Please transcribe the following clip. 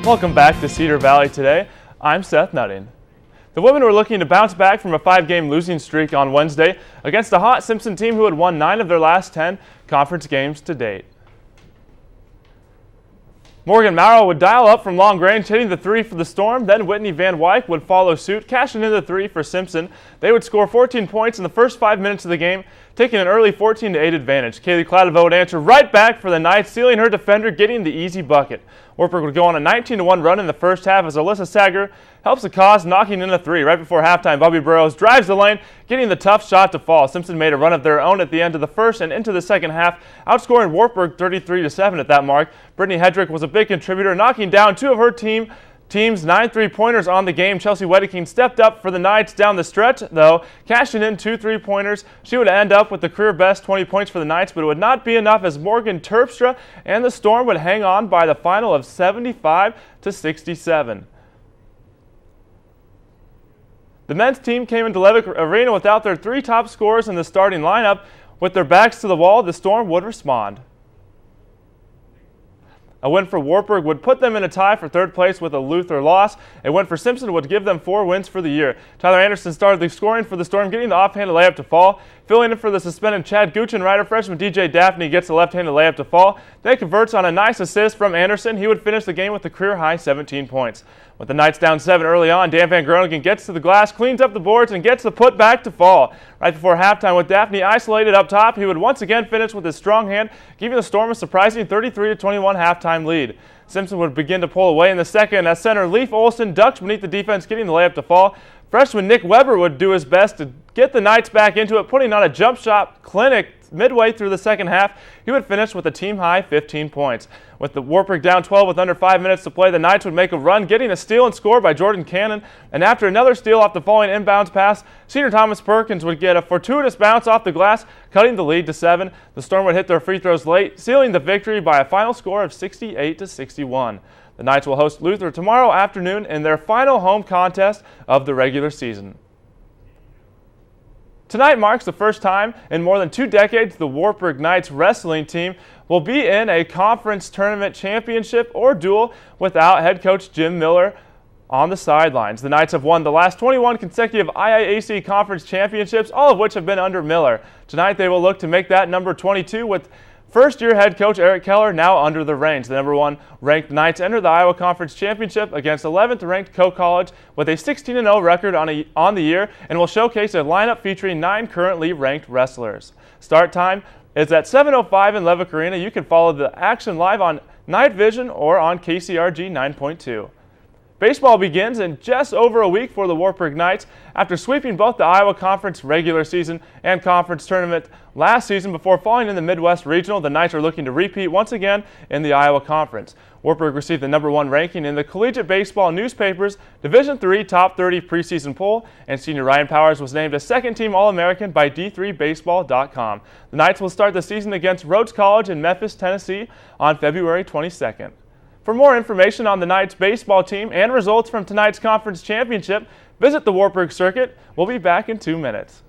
Welcome back to Cedar Valley Today. I'm Seth Nutting. The women were looking to bounce back from a 5-game losing streak on Wednesday against a hot Simpson team who had won 9 of their last 10 conference games to date. Morgan Mauro would dial up from long range, hitting the 3 for the Storm. Then Whitney Van Wyck would follow suit, cashing in the 3 for Simpson. They would score 14 points in the first 5 minutes of the game, taking an early 14-8 advantage. Kaylee Cladeville would answer right back for the Knights, sealing her defender, getting the easy bucket. Wartburg would go on a 19-1 run in the first half as Alyssa Sager helps the cause, knocking in a 3. Right before halftime, Bobby Burrows drives the lane, getting the tough shot to fall. Simpson made a run of their own at the end of the first and into the second half, outscoring Wartburg 33-7 at that mark. Brittany Hedrick was a big contributor, knocking down 2 of her team's 9 3-pointers on the game. Chelsea Wedeking stepped up for the Knights down the stretch, though, cashing in 2 3-pointers. She would end up with the career-best 20 points for the Knights, but it would not be enough as Morgan Terpstra and the Storm would hang on by the final of 75-67. The men's team came into Levick Arena without their 3 top scorers in the starting lineup. With their backs to the wall, the Storm would respond. A win for Wartburg would put them in a tie for 3rd place with a Luther loss. A win for Simpson would give them 4 wins for the year. Tyler Anderson started the scoring for the Storm, getting the offhanded layup to fall. Filling in for the suspended Chad Guchin, Rider freshman DJ Daphne gets the left-handed layup to fall. Then converts on a nice assist from Anderson. He would finish the game with a career-high 17 points. With the Knights down 7 early on, Dan Van Groningen gets to the glass, cleans up the boards, and gets the putback to fall. Right before halftime, with Daphne isolated up top, he would once again finish with his strong hand, giving the Storm a surprising 33-21 halftime lead. Simpson would begin to pull away in the second as center Leif Olsen ducked beneath the defense, getting the layup to fall. Freshman Nick Weber would do his best to get the Knights back into it, putting on a jump shot clinic midway through the second half. He would finish with a team-high 15 points. With the Wartburg down 12 with under 5 minutes to play, the Knights would make a run, getting a steal and score by Jordan Cannon. And after another steal off the falling inbounds pass, senior Thomas Perkins would get a fortuitous bounce off the glass, cutting the lead to 7. The Storm would hit their free throws late, sealing the victory by a final score of 68-61. The Knights will host Luther tomorrow afternoon in their final home contest of the regular season. Tonight marks the first time in more than 2 decades the Wartburg Knights wrestling team will be in a conference tournament championship or duel without head coach Jim Miller on the sidelines. The Knights have won the last 21 consecutive IIAC conference championships, all of which have been under Miller. Tonight they will look to make that number 22 with first-year head coach Eric Keller now under the reins. The number 1 ranked Knights enter the Iowa Conference Championship against 11th ranked Coe College with a 16-0 record on the year and will showcase a lineup featuring 9 currently ranked wrestlers. Start time is at 7:05 in Levick Arena. You can follow the action live on Night Vision or on KCRG 9.2. Baseball begins in just over a week for the Wartburg Knights. After sweeping both the Iowa Conference regular season and conference tournament last season before falling in the Midwest Regional, the Knights are looking to repeat once again in the Iowa Conference. Wartburg received the number 1 ranking in the Collegiate Baseball newspaper's Division III Top 30 preseason poll, and senior Ryan Powers was named a second-team All-American by D3Baseball.com. The Knights will start the season against Rhodes College in Memphis, Tennessee on February 22nd. For more information on the Knights baseball team and results from tonight's conference championship, visit the Wartburg Circuit. We'll be back in 2 minutes.